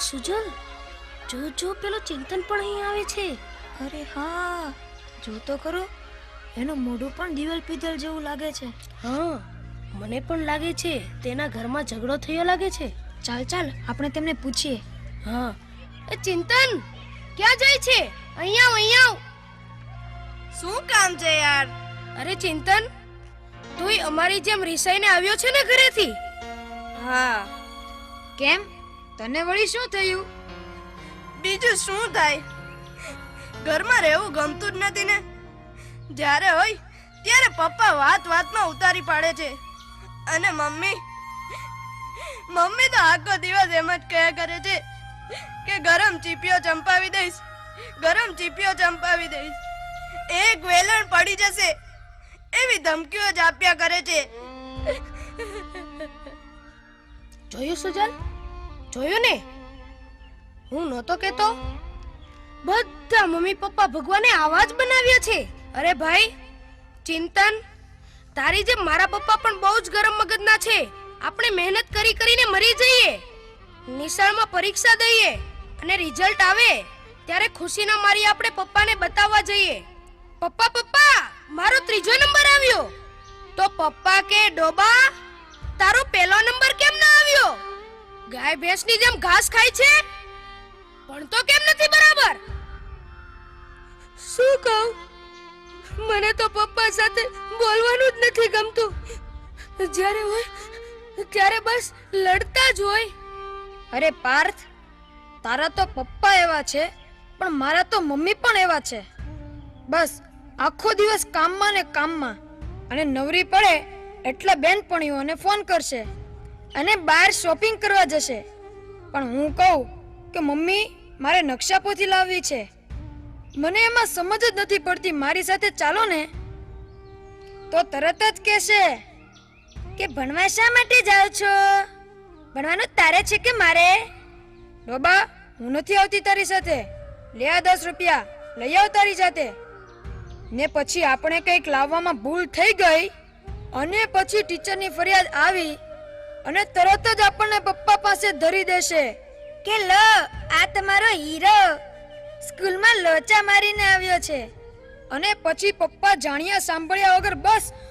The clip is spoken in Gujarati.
સુજલ, જો પેલો ચિંતન પણ અહીં આવે છે. અરે હા, જો તો ખરો, એનું મોઢું પણ દિવાલ પીધલ જેવું લાગે છે. હા, મને પણ લાગે છે તેના ઘરમાં ઝઘડો થયો લાગે છે. ચાલ ચાલ, આપણે તેમને પૂછીએ. હા, એ ચિંતન ક્યાં જાય છે? અહીં આવ. શું કામ છે યાર? અરે ચિંતન, તુંય અમારી જેમ રિસાઈને આવ્યો છે ને ઘરેથી? હા. કેમ, તને વળી શું થયું? બીજું શું થાય, ઘરમાં રહેવું ગમતું જ નથી ને. જ્યારે હોય ત્યારે પપ્પા વાતમાં ઉતારી પાડે છે, અને મમ્મી તો આખો દિવસ એમ જ કહ્યા કરે છે કે ગરમ ચીપિયો ચંપાવી દઈશ, એક વેલણ પડી જશે એવી ધમકીઓ જ આપ્યા કરે છે. જોયું સુજલ, જોયું ને? હું નહોતો કહેતો? બધા મમ્મી પપ્પા ભગવાને આવા જ બનાવ્યા છે. અરે ભાઈ ચિંતન, તારી જેમ મારા પપ્પા પણ બહુ જ ગરમ મગજના છે. આપણે મહેનત કરીને મરી જઈએ, નિશાળમાં પરીક્ષા દઈએ અને રિઝલ્ટ આવે ત્યારે ખુશીના મારી આપણે પપ્પાને બતાવવા જઈએ, પપ્પા મારો 3જો નંબર આવ્યો. તો પપ્પા કે ડોબા, તારો પહેલો નંબર કેમ ના આવ્યો? ગાય ભેંસની જેમ ઘાસ ખાય છે, પણ તો કેમ નથી બરાબર? શું કહું, મને તો પપ્પા સાથે બોલવાનું જ નથી ગમતું. જ્યારે હોય ત્યારે બસ લડતા જ હોય. અરે પાર્થ, તારા તો પપ્પા એવા છે, પણ મારા તો મમ્મી પણ એવા છે. બસ આખો દિવસ કામમાં ને કામમાં, અને નવરી પડે એટલે બેનપણીઓને ફોન કરશે અને બહાર શોપિંગ કરવા જશે. પણ હું કહું કે મમ્મી મારે નકશાપોથી લાવવી છે, મને એમાં સમજ જ નથી પડતી. મારી સાથે ચાલો ને, તો તરત જ કહેશે કે ભણવા શા માટે જાઓ છો? ભણવાનું તારે છે કે મારે? ડોબા, હું નથી આવતી તારી સાથે. લે આ 10 રૂપિયા, લઈ આવ તારી સાથે. ને પછી આપણે કંઈક લાવવામાં ભૂલ થઈ ગઈ અને પછી ટીચરની ફરિયાદ આવી અને તરત જ આપણને પપ્પા પાસે ધરી દેશે કે લો, આ તમારો હીરો સ્કૂલમાં લોચા મારીને આવ્યો છે. અને પછી પપ્પા જાણ્યા સાંભળ્યા વગર બસ